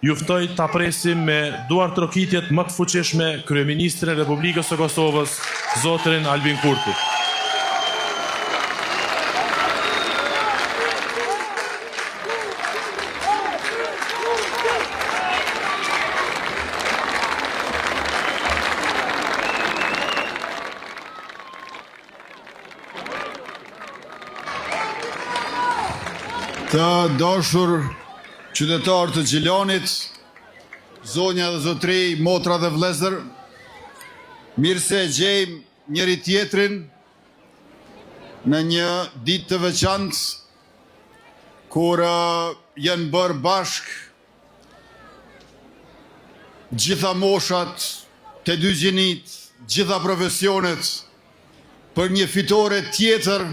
juftoj ta presim me duar trokitjet më të fuqishme Kryeministrin e Republikës së Kosovës, zotrin Albin Kurti. Të dashur qytetarë të Gjilanit, zonja dhe zotëri, motra dhe vëllezër, mirë se gjejmë njëri tjetrin në një ditë të veçantë kur janë bërë bashk gjitha moshat, të dy gjinit, gjitha profesionet për një fitore tjetër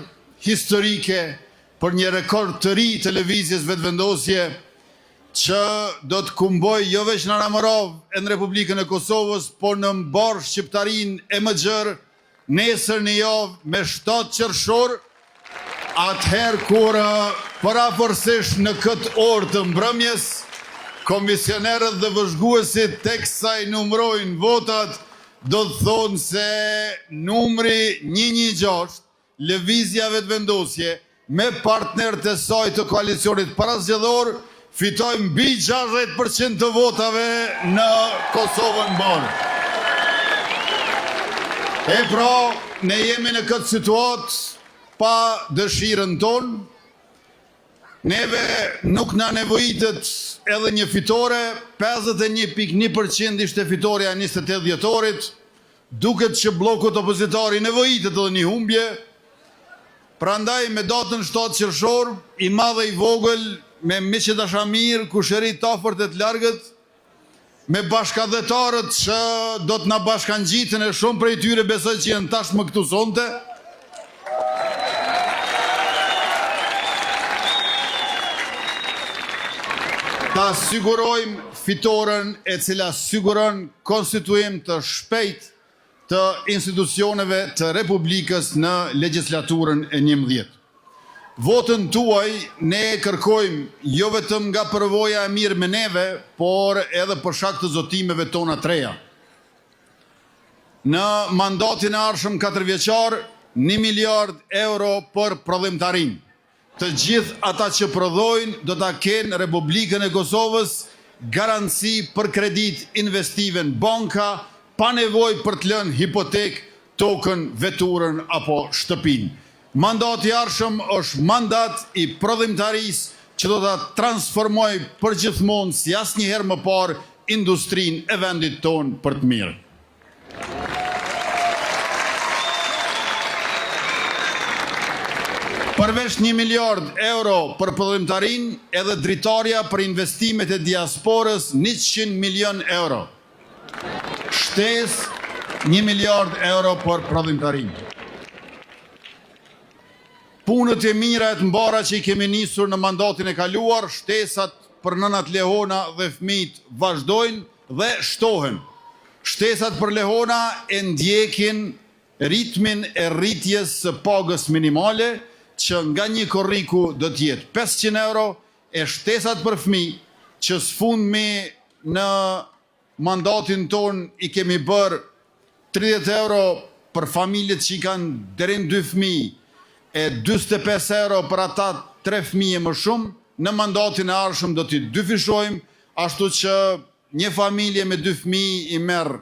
historike, për një rekord të ri televizjes vetëvendosje që do të kumboj jo veç në Ramarov e në Republikën e Kosovës, por në mbar shqiptarin e më gjërë nesër një javë me 7 qershor, atëherë kur paraforësisht në këtë orë të mbrëmjes, komisionerët dhe vëzhguesit teksa i numrojnë votat, do të thonë se numri 116, lëvizja vetëvendosje, me partnerët e saj të koalicionit parazgjedhor, fitojmë mbi 60% të votave në Kosovën bërë. E pra, ne jemi në këtë situatë pa dëshirën tonë, neve nuk na nevojitet edhe një fitore, 51.1% ishte fitoria 28 dhjetorit, duket që blokut opozitari nevojitet edhe një humbje. Prandaj me datën 7 qershor, i madhe i vogël, me miqet dashamir, kushërit të afërt e të largët, me bashkadhetarët që do të na bashkangjitën e shumë prej tyre besoj që janë tashmë këtu sonte. Ta sigurojmë fitoren e cila siguron konstituim të shpejt të institucioneve të Republikës në legislaturën e 11. Votën tuaj ne kërkojmë jo vetëm nga përvoja e mirë me neve, por edhe për shkak të zotimeve tona treja. Në mandatin e ardhshëm 4 vjeçar, 1 miliard euro për prodhimtarin. Të gjithë ata që prodhojnë do ta kenë Republikën e Kosovës garanci për kredit investive në banka, pa nevoj për të lënë hipotek, tokën, veturën apo shtëpin. Mandati i ardhshëm është mandat i prodhimtarisë që do ta transformoj përgjithmonë si asnjëherë më parë industrinë e vendit tonë për të mirë. Përveç 1 miliard euro për prodhimtarin, edhe dritarja për investimet e diasporës 100 milion euro. Shtes 1 miliard euro për prodhimtarin. Punët e mira e të mbara që i kemi nisur në mandatin e kaluar, shtesat për nënat Lehona dhe fëmijët vazhdojnë dhe shtohen. Shtesat për Lehona e ndjekin ritmin e rritjes së pagës minimale, që nga një korriku do t'jetë 500 euro, e shtesat për fëmijë që sfundmi në mandatin ton i kemi bërë 30 euro për familjet që i kanë deri në 2 fëmijë e 45 euro për ata 3 fëmijë më shumë, në mandatin e ardhshëm do t'i dyfishojmë, ashtu që një familje me 2 fëmijë i merr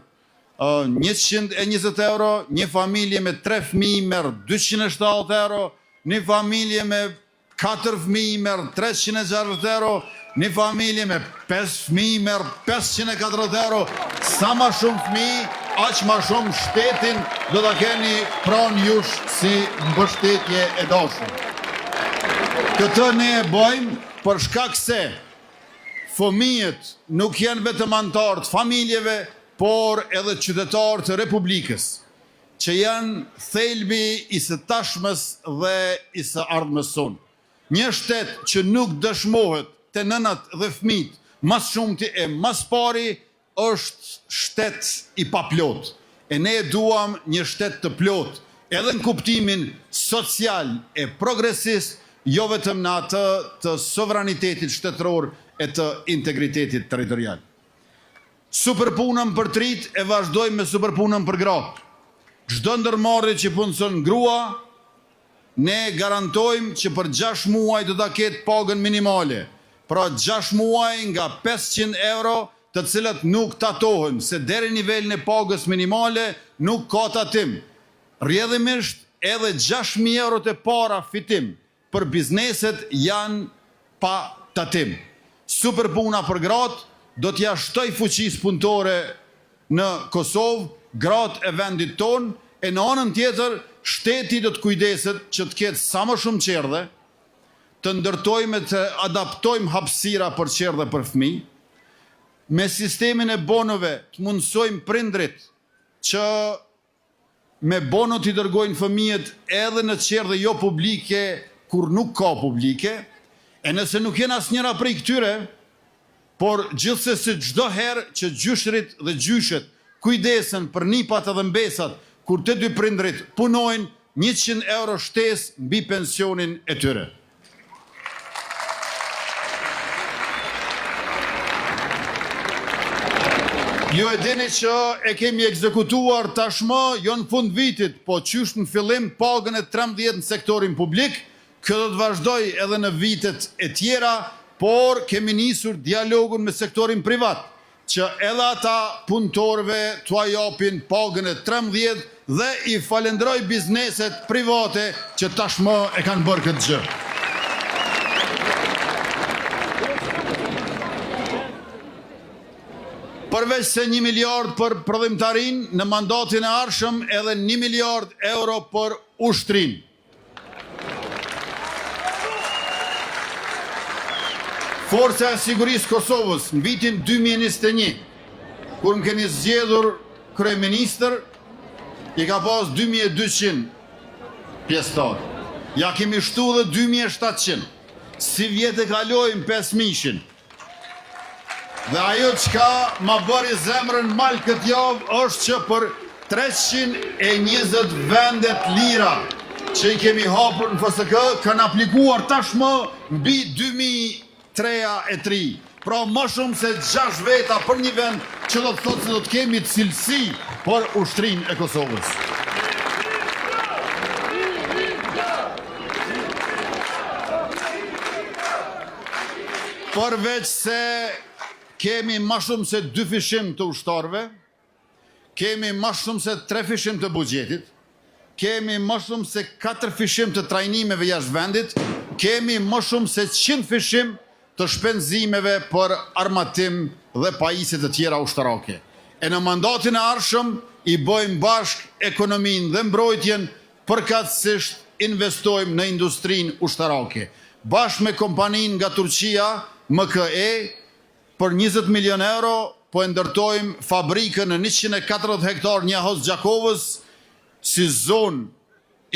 120 euro, një familje me 3 fëmijë merr 270 euro, një familje me 4 fëmijë merr 360 euro, një familje me 5 fëmijë merr 540 euro. Sa ma shumë fëmijë, aq ma shumë shtetin do ta keni pranë jush si mbështetje e dashur. Këtë ne e bëjmë për shkak se fëmijët nuk janë vetëm anëtar të familjeve, por edhe qytetarë të Republikës, që janë thelbi i së tashmës dhe i së ardhmës sonë. Një shtet që nuk dëshmohet të nënat dhe fëmijët, mas shumti e mas pari, është shtet i paplot. E ne duam një shtet të plot, edhe në kuptimin social e progresist, jo vetëm në atë të sovranitetit shtetëror e të integritetit territorial. Superpunën për trit e vazhdojmë me superpunën për gratë. Çdo ndërmarrje që punëson grua, ne garantojmë që për 6 muaj do ta ketë pagën minimale. Pra 6 muaj nga 500 euro, të cilat nuk tatohen, se deri nivelin e pagës minimale nuk ka tatim. Rrjedhimisht edhe 6.000 euro të para fitim për bizneset janë pa tatim. Superpuna për gratë do t'ja shtoj fuqisë punëtore në Kosovë, gratë e vendit tonë, e në anën tjetër shteti do të kujdeset që të ketë sa më shumë qerdhe, të ndërtojmë e të adaptojmë hapësira për qerdhe për fëmijë, me sistemin e bonove të mundësojmë prindrit që me bono t'i dërgojnë fëmijët edhe në qerdhe jo publike kur nuk ka publike, e nëse nuk jenë asnjëra prej këtyre, por gjithsesi çdo herë që gjyshrit dhe gjyshet kujdesen për nipat edhe mbesat kur të dy prindrit punojnë, 100 euro shtesë mbi pensionin e tyre. Ju e dini që e kemi ekzekutuar tashmë jo në fund vitit, po qysh në fillim pagën e 13 në sektorin publik, kjo do të vazhdoj edhe në vitet e tjera, por kemi nisur dialogun me sektorin privat, që edhe ata punëtorëve t'ua japin pagën e 13 dhe i falenderoj bizneset private që tashmë e kanë bërë këtë gjë. Përveç se 1 miliard për prodhimtarin, në mandatin e ardhshëm edhe 1 miliard euro për ushtrin. Forca e Sigurisë Kosovës në vitin 2021, kur më keni zgjedhur kryeministër, i ka pas 2200 pjesëtar. Ja kemi shtu dhe 2700. Si vjetë e kalojmë 5000. Dhe ajo çka ma bëri zemrën mal këtë javë është që për 320 vendet lira që i kemi hapur në FSK kanë aplikuar tashmë mbi 2003. Pra më shumë se 6 veta për një vend që do të thotë se do të kemi cilësi për ushtrinë e Kosovës. Përveç se kemi ma shumë se 2 fishim të ushtarve, kemi ma shumë se 3 fishim të buxhetit, kemi ma shumë se 4 fishim të trajnimeve jashtë vendit, kemi ma shumë se 100 fishim të shpenzimeve për armatim dhe pajisjet të tjera ushtarake. E në mandatin e ardhshëm i bëjmë bashk ekonominë dhe mbrojtjen, përkatësisht investojmë në industrinë ushtarake. Bashk me kompaninë nga Turqia, MKE, për 20 milion euro, po e ndërtojmë fabrikën në 140 hektar Njahos Gjakovës, si zonë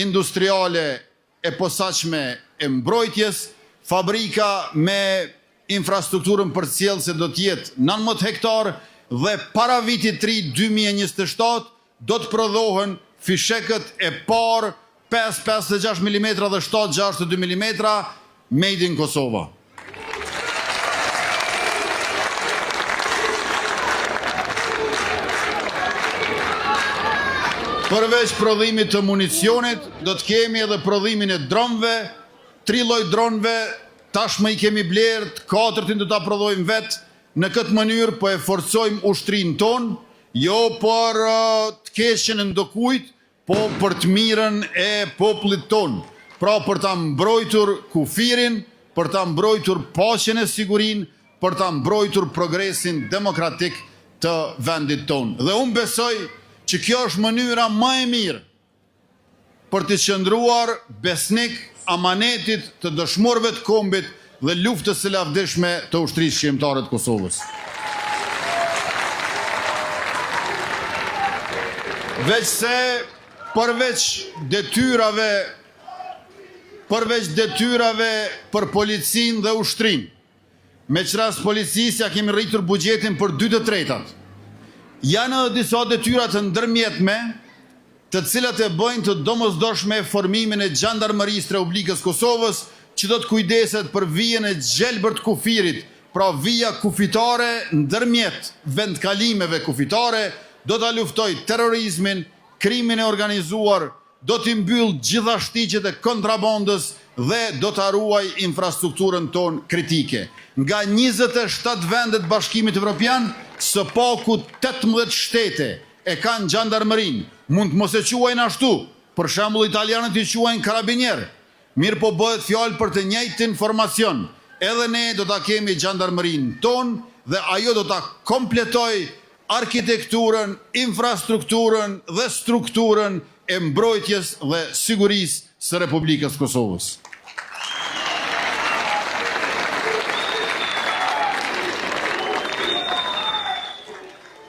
industriale e posaçme e mbrojtjes, fabrika me infrastrukturën përcjellëse do të jetë 19 hektar dhe para vitit 3 2027 do të prodhohen fishekët e parë 5.56 mm dhe 7.62 mm made in Kosova. Përveç prodhimit të municionit, do të kemi edhe prodhimin e dronëve, 3 lloj dronëve, tashmë i kemi blerë, 4 do ta prodhojmë vetë. Në këtë mënyrë po e forcojmë ushtrinë tonë, jo për të keqen e ndokujt, po për të mirën e popullit tonë. Pra për ta mbrojtur kufirin, për ta mbrojtur paqen e sigurinë, për ta mbrojtur progresin demokratik të vendit tonë. Dhe unë besoj që kjo është mënyra më e mirë për të qëndruar besnik amanetit të dëshmorëve të kombit dhe luftës së lavdishme të ushtrisë shqiptare të Kosovës. Veç se përveç detyrave për policinë dhe ushtrinë, me çrast policisë ja kemi rritur buxhetin për 2/3. Janë edhe disa detyra të ndërmjetme, të cilat e bëjnë të domosdoshme formimin e Gjandarmerisë të Republikës Kosovës, që do të kujdeset për vijën e gjelbër të kufirit pra vija kufitare ndërmjet vendkalimeve kufitare, do ta luftoj terrorizmin, krimin e organizuar, do t'i mbyll gjitha shtigjet e kontrabandës dhe do ta ruaj infrastrukturën tonë kritike. Nga 27 vendet Bashkimit Evropian, së paku 18 shtete e kanë gjandarmërinë. Mund të mos e quajnë ashtu, për shembull italianët i quajnë karabinier. Mirë po bëhet fjalë për të njëjtin informacion. Edhe ne do ta kemi gjandarmërinë tonë dhe ajo do ta kompletoj arkitekturën, infrastrukturën dhe strukturën e mbrojtjes dhe sigurisë së Republikës Kosovës.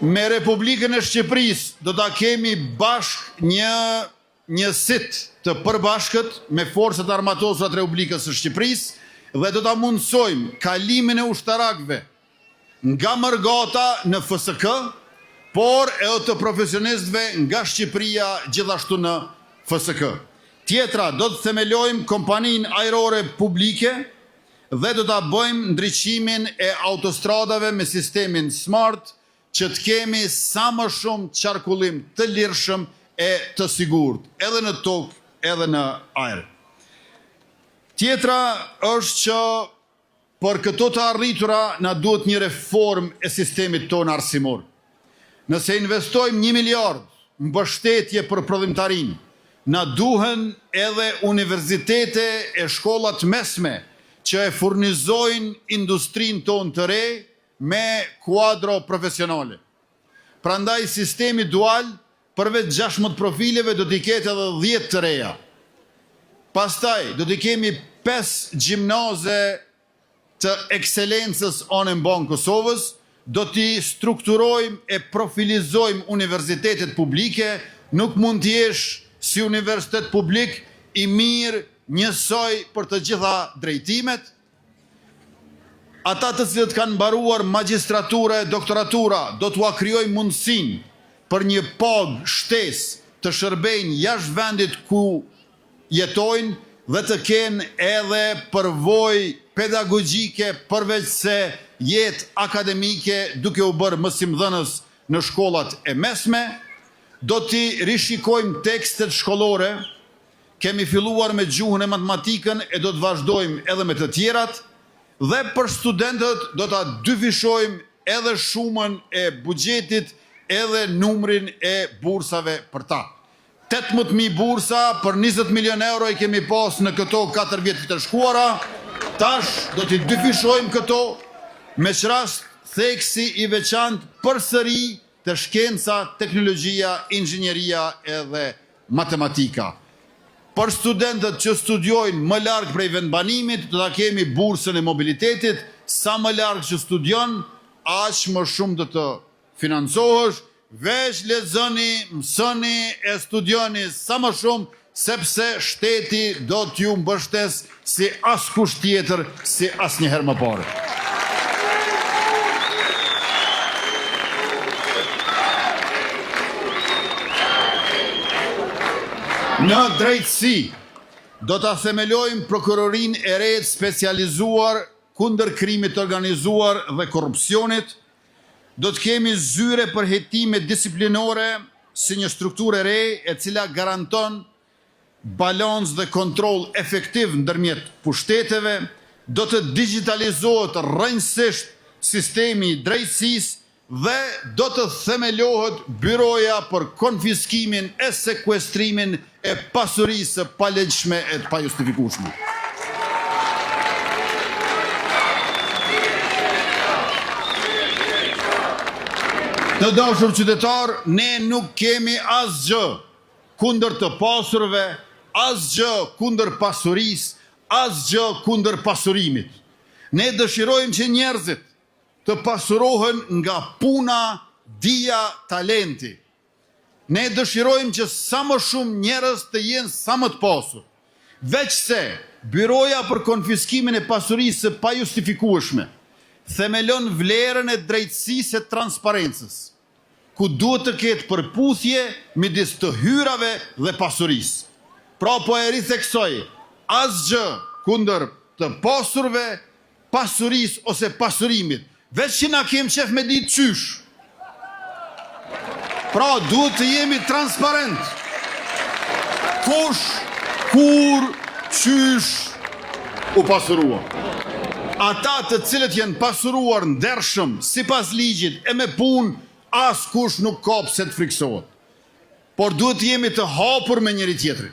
Me Republikën e Shqipërisë do ta kemi bashk një sit të përbashkët me forcat armatosura të Republikës së Shqipërisë dhe do ta mundsojmë kalimin e ushtarakëve nga Mërgata në FSK, por edhe të profesionistëve nga Shqipëria gjithashtu në FSK. Tjetra, do të themelojmë kompaninë ajrore publike dhe do ta bëjmë ndriçimin e autostradave me sistemin smart, që të kemi sa më shumë qarkullim të lirshëm e të sigurt, edhe në tokë, edhe në ajër. Tjetra është që për këto të arritura na duhet një reform e sistemit tonë arsimor. Nëse investojmë 1 miliard në mbështetje për prodhimtarinë, na duhen edhe universitete e shkollat mesme që e furnizojnë industrinë tonë të re me kuadro profesionale. Prandaj sistemi dual përveç 16 profileve do t'i ketë edhe 10 të reja. Pastaj do t'i kemi 5 gjimnaze të ekselencës anë mban Kosovës, do t'i strukturojmë e profilizojmë universitetet publike, nuk mund t'jesh si universitet publik i mirë njësoj për të gjitha drejtimet. Ata të cilët kanë mbaruar magjistratura e doktoratura do t'ua krijojmë mundësinë për një pagë shtesë të shërbejnë jashtë vendit ku jetojnë dhe të kenë edhe përvojë pedagogjike përveç se jetë akademike duke u bërë mësimdhënës në shkollat e mesme. Do t'i rishikojmë tekstet shkollore, kemi filluar me gjuhën e matematikën e do të vazhdojmë edhe me të tjerat. Dhe për studentët do ta dyfishojmë edhe shumën e buxhetit edhe numrin e bursave për ta. 18.000 bursa për 20 milion euro i kemi pas në këto 4 vjet të shkuara. Tash do t'i dyfishojmë këto me çrast theksi i veçantë përsëri të shkenca, teknologjia, inxhinieria edhe matematika. Për studentët që studiojnë më larg prej vendbanimit, do ta kemi bursën e mobilitetit, sa më larg që studion, aq më shumë do të financohesh, veç lexoni, mësoni e studioni sa më shumë, sepse shteti do t'ju mbështes si askush tjetër, si asnjëherë më parë. Në drejtësi, do ta themelojmë prokurorinë e re specializuar kundër krimit të organizuar dhe korrupsionit. Do të kemi zyre për hetime disiplinore si një strukturë e re e cila garanton balans dhe kontroll efektiv ndërmjet pushteteve. Do të digitalizohet rrënjësisht sistemi i drejtësisë dhe do të themelohet byroja për konfiskimin e sekuestrimin e pasurisë së palegjshme e të pajustifikueshme. Të dashur qytetar, ne nuk kemi asgjë kundër të pasurve, asgjë kundër pasurisë, asgjë kundër pasurimit. Ne dëshirojmë që njerëzit të pasurohen nga puna, dija, talenti. Ne dëshirojmë që sa më shumë njerëz të jenë sa më të pasur. Veçse, byroja për konfiskimin e pasurisë së pajustifikueshme themelon vlerën e drejtësisë e transparencës, ku duhet të ketë përputhje midis të hyrave dhe pasurisë. Pra po e ritheksoj, asgjë kundër të pasurve, pasurisë ose pasurimit, veç që na kem qef me ditë qysh. Pra, duhet të jemi transparent. Kush, kur, qysh u pasurua. Ata të cilët janë pasuruar ndershëm, sipas ligjit e me punë, as kush nuk ka pse të friksohet. Por duhet të jemi të hapur me njëri tjetrin.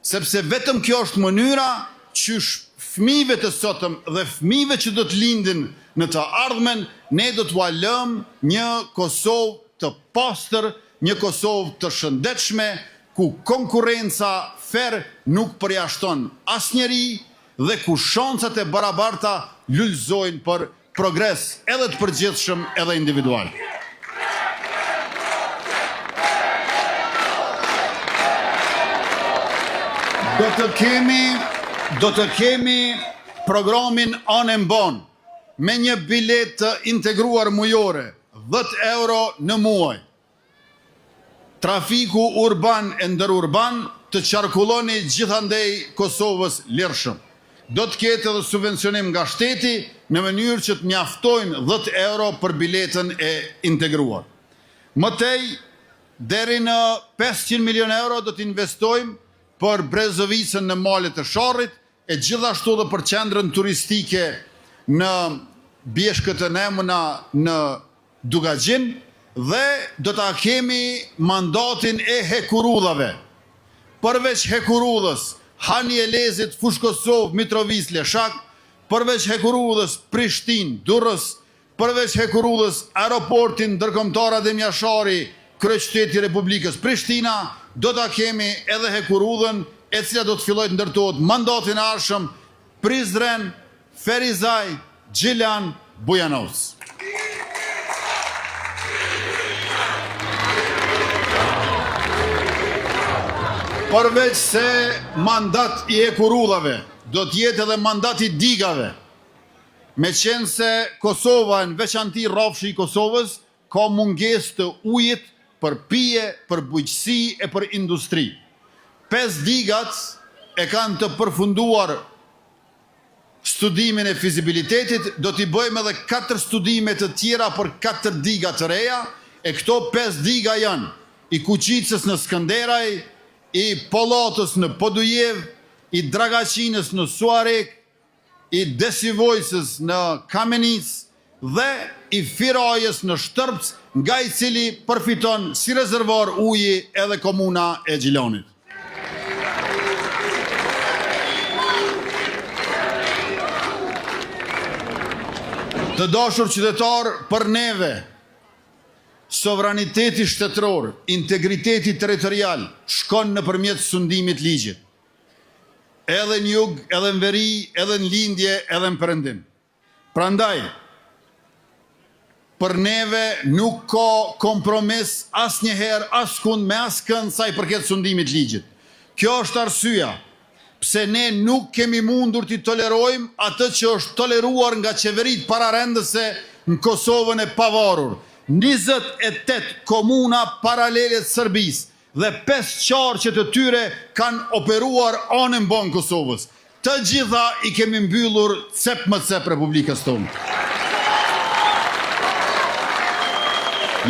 Sepse vetëm kjo është mënyra qysh fëmijëve të sotëm dhe fëmijëve që do të lindin në të ardhmen, ne do t'u lëm një Kosovë të pastër, një Kosovë të shëndetshme, ku konkurenca fer nuk përjashton asnjëri dhe ku shancat e barabarta lullzojnë për progres edhe të përgjithshëm edhe individual. Do të kemi programin anë mban me një bilet të integruar mujore, 10 euro në muaj. Trafiku urban e ndërurban të qarkulloni gjithandej Kosovës lirshëm. Do të ketë edhe subvencionim nga shteti në mënyrë që të mjaftojnë 10 euro për biletën e integruar. Mëtej, deri në 500 milion euro do të investojmë për Brezovicën në malet të Sharrit, e gjithashtu dhe për qendrën turistike në Bjeshkët e Nemuna në Dugagjin, dhe do ta kemi mandatin e hekurudhave. Përveç hekurudhës Hani Elezit, Fush Kosovë, Mitrovic, Leshak, përveç hekurudhës Prishtinë, Durrës, përveç hekurudhës aeroportin ndërkombëtar Adem Jashari, kryeqyteti i Republikës Prishtina, do ta kemi edhe hekurudhën e cila do të fillojë të ndërtohet mandatin e ardhshëm Prizren, Ferizaj, Gjilan, Bujanovac. Përveç se mandat i hekurudhave, do të jetë edhe mandat i digave. Me qenë se Kosova, në veçanti rrafshi i Kosovës, ka mungesë të ujit për pije, për bujqësi e për industri. 5 digat e kanë të përfunduar studimin e fizibilitetit, do t'i bëjmë edhe 4 studime të tjera për 4 diga të reja, e këto 5 diga janë i Kuqicës në Skënderaj, i Pollatës në Podujev, i Dragaçinës në Suarek, i Desivojsës në Kamenic dhe i Firajës në Shtërpc, nga i cili përfiton si rezervuar uji edhe komuna e Gjilanit. Të dashur qytetar, për neve, sovraniteti shtetëror, integriteti territorial shkon nëpërmjet sundimit ligjit. Edhe në jug, edhe në veri, edhe në lindje, edhe në perëndim. Prandaj, për neve nuk ka kompromis asnjëherë, askund me askënd sa i përket sundimit ligjit. Kjo është arsyeja pse ne nuk kemi mundur t'i tolerojmë atë që është toleruar nga qeverit pararendëse në Kosovën e pavarur. 28 komuna paralele të Serbisë dhe 5 qarqet të tyre kanë operuar anën mban Kosovës. Të gjitha i kemi mbyllur cep më cep Republikës tonë.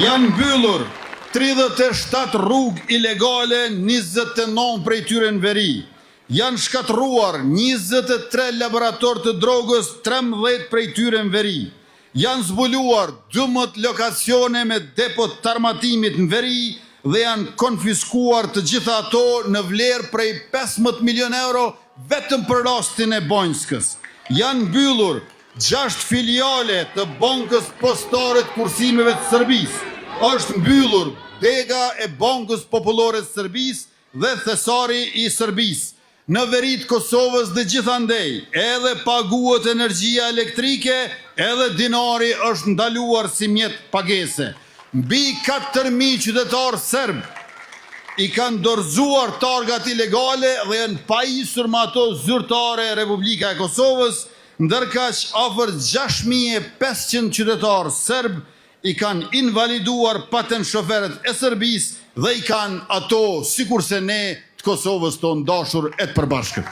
Janë mbyllur 37 rrugë ilegale, 29 prej tyre në veri. Janë shkatruar 23 laborator të drogës, 13 prej tyre në veri. Janë zbuluar 12 lokacione me depot të armatimit në veri dhe janë konfiskuar të gjitha ato në vlerë prej 15 milion euro vetëm për rastin e Banjskës. Janë mbyllur 6 filiale të Bankës Postare të Kursimeve të Serbisë. Është mbyllur Dega e Bankës Popullore të Serbisë dhe Thesari i Serbisë. Në verit Kosovës dhe gjithandej, edhe paguhet energjia elektrike, edhe dinari është ndaluar si mjet pagese. Mbi 4.000 qytetarë serb i kanë dorëzuar targat ilegale dhe janë pajisur me ato zyrtare Republika e Kosovës, ndërkaq afër 6.500 qytetarë serb i kanë invaliduar patent shoferët e Serbisë dhe i kanë ato sikurse ne Kosovës tonë dashur e të përbashkët.